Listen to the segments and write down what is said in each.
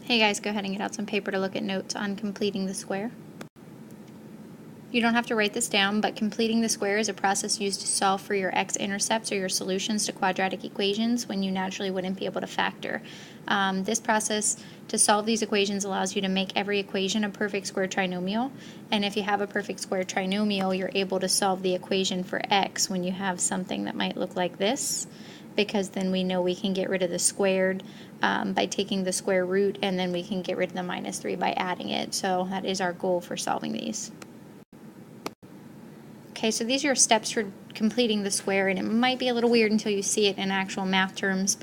Hey guys, go ahead and get out some paper to look at notes on completing the square. You don't have to write this down, but completing the square is a process used to solve for your x-intercepts or your solutions to quadratic equations when you naturally wouldn't be able to factor. This process to solve these equations allows you to make every equation a perfect square trinomial, and if you have a perfect square trinomial, you're able to solve the equation for x when you have something that might look like this, because then we know we can get rid of the squared by taking the square root, and then we can get rid of the minus 3 by adding it. So that is our goal for solving these. Okay, so these are your steps for completing the square, and it might be a little weird until you see it in actual math terms,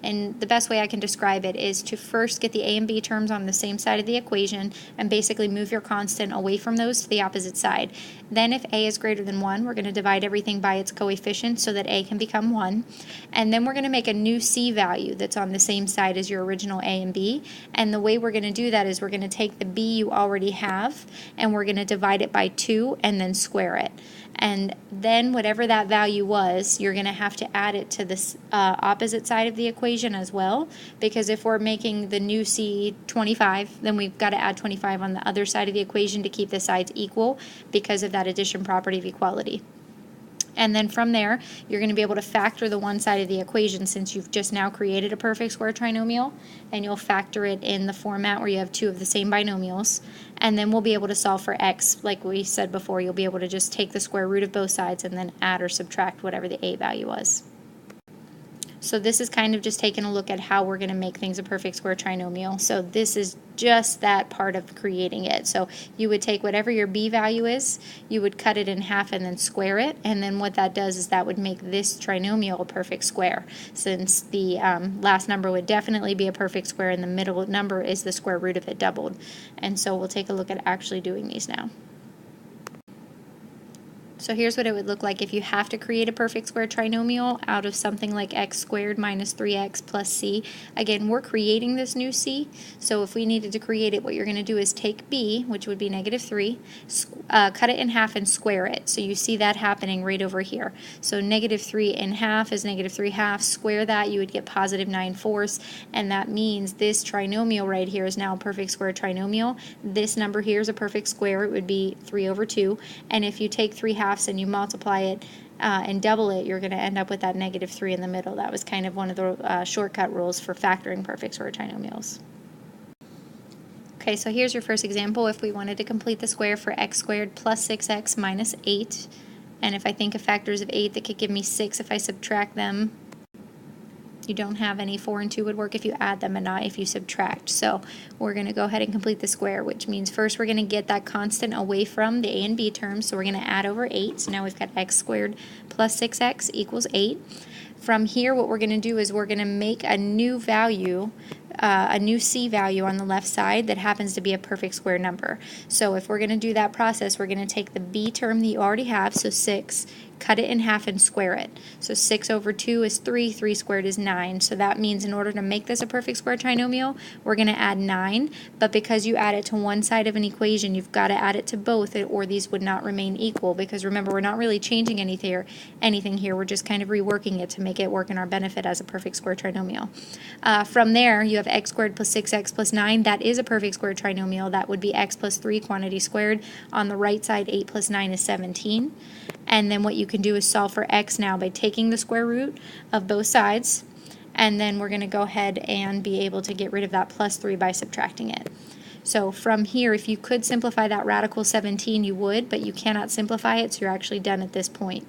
and the best way I can describe it is to first get the a and b terms on the same side of the equation and basically move your constant away from those to the opposite side. Then if a is greater than 1, we're going to divide everything by its coefficient so that a can become 1, and then we're going to make a new c value that's on the same side as your original a and b, and the way we're going to do that is we're going to take the b you already have and we're going to divide it by 2 and then square it. And then whatever that value was, you're going to have to add it to this opposite side of the equation as well, because if we're making the new c 25, then we've got to add 25 on the other side of the equation to keep the sides equal because of that addition property of equality. And then from there, you're going to be able to factor the one side of the equation since you've just now created a perfect square trinomial, and you'll factor it in the format where you have two of the same binomials. And then we'll be able to solve for x. Like we said before, you'll be able to just take the square root of both sides and then add or subtract whatever the a value was. So this is kind of just taking a look at how we're going to make things a perfect square trinomial. So this is just that part of creating it. So you would take whatever your b value is, you would cut it in half and then square it, and then what that does is that would make this trinomial a perfect square, since the last number would definitely be a perfect square and the middle number is the square root of it doubled. And so we'll take a look at actually doing these now. So here's what it would look like if you have to create a perfect square trinomial out of something like x squared minus 3x plus c. Again, we're creating this new c, so if we needed to create it, what you're going to do is take b, which would be negative 3, cut it in half and square it. So you see that happening right over here. So negative 3 in half is negative 3 halves. Square that, you would get positive 9 fourths, and that means this trinomial right here is now a perfect square trinomial. This number here is a perfect square. It would be 3 over 2, and if you take 3 halves and you multiply it and double it, you're going to end up with that negative 3 in the middle. That was kind of one of the shortcut rules for factoring perfect square trinomials. Okay, so here's your first example. If we wanted to complete the square for x squared plus 6x minus 8, and if I think of factors of 8 that could give me 6 if I subtract them, you don't have any. 4 and 2 would work if you add them and not if you subtract. So we're going to go ahead and complete the square, which means first we're going to get that constant away from the a and b terms. So we're going to add over 8. So now we've got x squared plus 6x equals 8. From here, what we're going to do is we're going to make a new value, a new c value on the left side that happens to be a perfect square number. So if we're going to do that process, we're going to take the b term that you already have, so 6, cut it in half and square it. So 6 over 2 is 3, 3 squared is 9. So that means in order to make this a perfect square trinomial, we're going to add 9, but because you add it to one side of an equation, you've got to add it to both, or these would not remain equal, because remember, we're not really changing anything here, we're just kind of reworking it to make it work in our benefit as a perfect square trinomial. From there, you have x squared plus 6x plus 9. That is a perfect square trinomial. That would be x plus 3 quantity squared. On the right side, 8 plus 9 is 17. And then what you can do is solve for x now by taking the square root of both sides, and then we're going to go ahead and be able to get rid of that plus 3 by subtracting it. So from here, if you could simplify that radical 17, you would, but you cannot simplify it, so you're actually done at this point.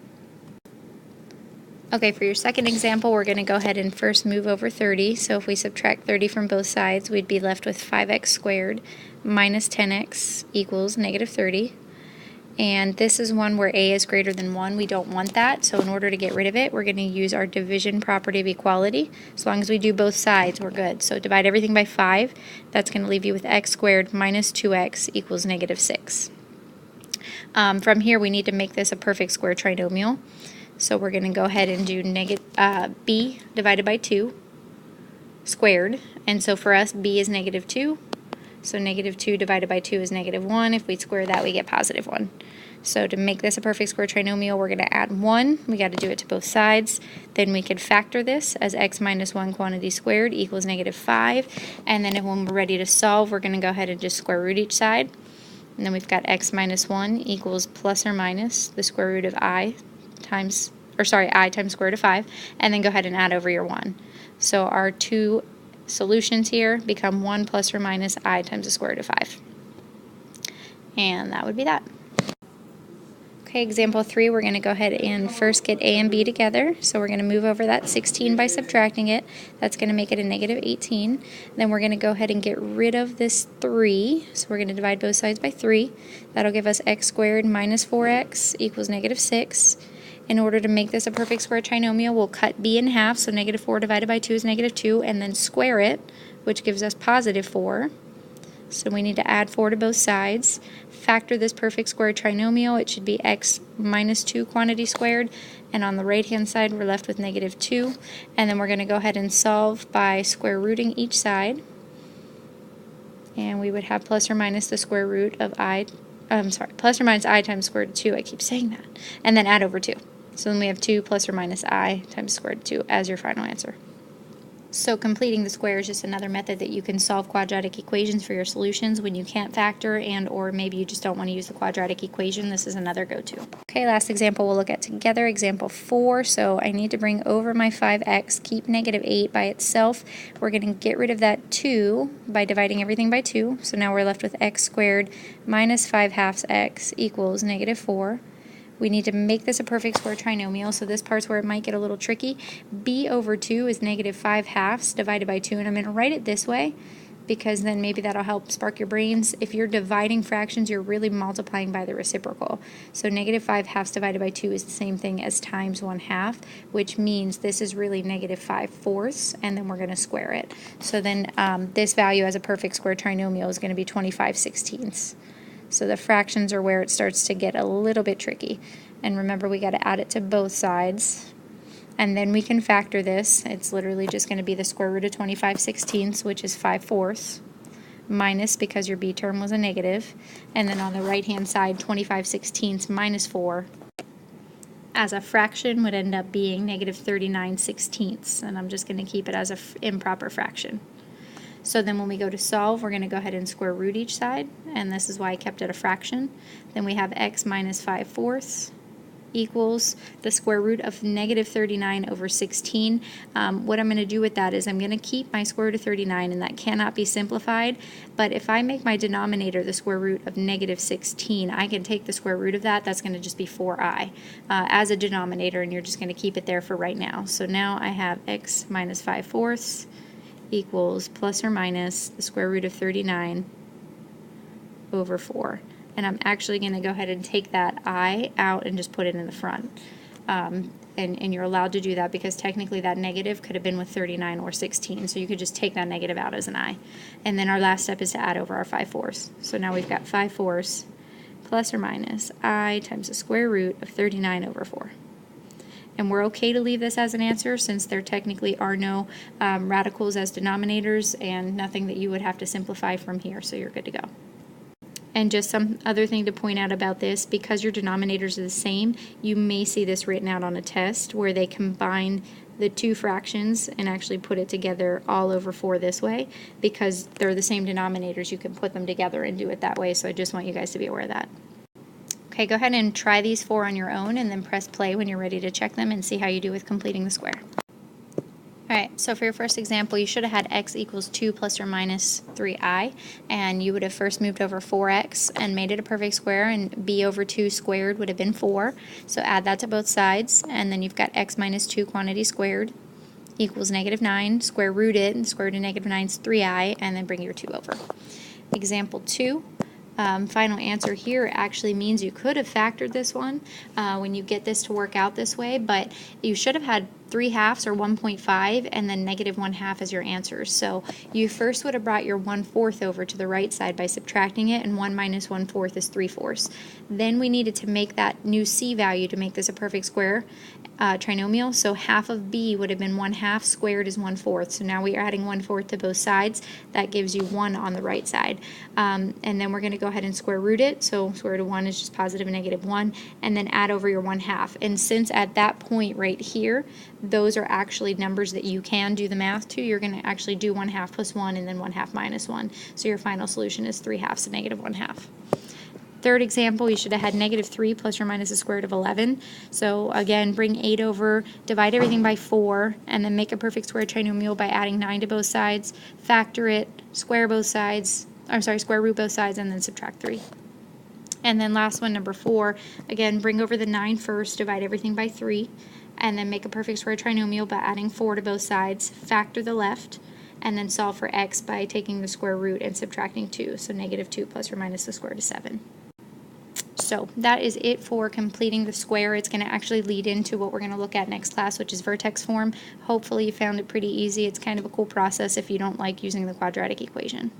Okay, for your second example, we're going to go ahead and first move over 30. So if we subtract 30 from both sides, we'd be left with 5x squared minus 10x equals negative 30. And this is one where a is greater than 1. We don't want that, so in order to get rid of it, we're going to use our division property of equality. As long as we do both sides, we're good. So divide everything by 5. That's going to leave you with x squared minus 2x equals negative 6. From here, we need to make this a perfect square trinomial. So we're going to go ahead and do b divided by 2 squared. And so for us, b is negative 2. So negative 2 divided by 2 is negative 1. If we square that, we get positive 1. So to make this a perfect square trinomial, we're going to add 1. We got to do it to both sides. Then we can factor this as x minus 1 quantity squared equals negative 5. And then when we're ready to solve, we're going to go ahead and just square root each side. And then we've got x minus 1 equals plus or minus the square root of I times square root of 5. And then go ahead and add over your 1. So our two solutions here become 1 plus or minus I times the square root of 5. And that would be that. Okay, example 3, we're going to go ahead and first get a and b together. So we're going to move over that 16 by subtracting it. That's going to make it a negative 18. Then we're going to go ahead and get rid of this 3. So we're going to divide both sides by 3. That'll give us x squared minus 4x equals negative 6. In order to make this a perfect square trinomial, we'll cut b in half. So negative 4 divided by 2 is negative 2, and then square it, which gives us positive 4. So we need to add 4 to both sides. Factor this perfect square trinomial. It should be x minus 2 quantity squared. And on the right-hand side, we're left with negative 2. And then we're going to go ahead and solve by square rooting each side. And we would have plus or minus the square root of plus or minus I times square root of 2. I keep saying that. And then add over 2. So then we have 2 plus or minus I times square root of 2 as your final answer. So completing the square is just another method that you can solve quadratic equations for your solutions when you can't factor and or maybe you just don't want to use the quadratic equation. This is another go-to. Okay, last example we'll look at together, example 4. So I need to bring over my 5x, keep negative 8 by itself. We're going to get rid of that 2 by dividing everything by 2. So now we're left with x squared minus 5 halves x equals negative 4. We need to make this a perfect square trinomial, so this part's where it might get a little tricky. B over 2 is negative 5 halves divided by 2, and I'm going to write it this way because then maybe that'll help spark your brains. If you're dividing fractions, you're really multiplying by the reciprocal. So negative 5 halves divided by 2 is the same thing as times 1 half, which means this is really negative 5 fourths, and then we're going to square it. So then this value as a perfect square trinomial is going to be 25 sixteenths. So the fractions are where it starts to get a little bit tricky. And remember, we got to add it to both sides. And then we can factor this. It's literally just going to be the square root of 25 sixteenths, which is 5 fourths, minus, because your b term was a negative. And then on the right-hand side, 25 sixteenths minus 4 as a fraction would end up being negative 39 sixteenths. And I'm just going to keep it as an improper fraction. So then when we go to solve, we're going to go ahead and square root each side, and this is why I kept it a fraction. Then we have x minus 5 fourths equals the square root of negative 39 over 16. What I'm going to do with that is I'm going to keep my square root of 39, and that cannot be simplified, but if I make my denominator the square root of negative 16, I can take the square root of that. That's going to just be 4i as a denominator, and you're just going to keep it there for right now. So now I have x minus 5 fourths equals plus or minus the square root of 39 over 4. And I'm actually going to go ahead and take that I out and just put it in the front. And you're allowed to do that because technically that negative could have been with 39 or 16. So you could just take that negative out as an I. And then our last step is to add over our 5 fourths. So now we've got 5 fourths plus or minus I times the square root of 39 over 4. And we're okay to leave this as an answer since there technically are no radicals as denominators and nothing that you would have to simplify from here, so you're good to go. And just some other thing to point out about this, because your denominators are the same, you may see this written out on a test where they combine the two fractions and actually put it together all over 4 this way. Because they're the same denominators, you can put them together and do it that way, so I just want you guys to be aware of that. Okay, go ahead and try these 4 on your own and then press play when you're ready to check them and see how you do with completing the square. Alright, so for your first example, you should have had x equals 2 plus or minus 3i, and you would have first moved over 4x and made it a perfect square, and b over 2 squared would have been 4. So add that to both sides, and then you've got x minus 2 quantity squared equals negative 9. Square root it, and square root of negative 9 is 3i, and then bring your 2 over. Example 2. Final answer here actually means you could have factored this one when you get this to work out this way, but you should have had 3/2 or 1.5, and then -1/2 as your answers. So you first would have brought your 1/4 over to the right side by subtracting it, and 1 minus 1/4 is 3/4. Then we needed to make that new c value to make this a perfect square trinomial, so half of b would have been 1/2 squared is 1/4. So now we are adding 1/4 to both sides. That gives you 1 on the right side. And then we're going to go ahead and square root it. So square root of 1 is just positive and -1, and then add over your 1/2. And since at that point right here, those are actually numbers that you can do the math to, you're going to actually do 1/2 plus 1 and then 1/2 minus 1. So your final solution is 3/2 and -1/2. Third example, you should have had -3 plus or minus the square root of 11. So again, bring 8 over, divide everything by 4, and then make a perfect square trinomial by adding 9 to both sides, factor it, square root both sides, and then subtract 3. And then last one, number 4, again, bring over the 9 first, divide everything by 3, and then make a perfect square trinomial by adding 4 to both sides, factor the left, and then solve for x by taking the square root and subtracting 2. So -2 plus or minus the square root of 7. So that is it for completing the square. It's going to actually lead into what we're going to look at next class, which is vertex form. Hopefully you found it pretty easy. It's kind of a cool process if you don't like using the quadratic equation.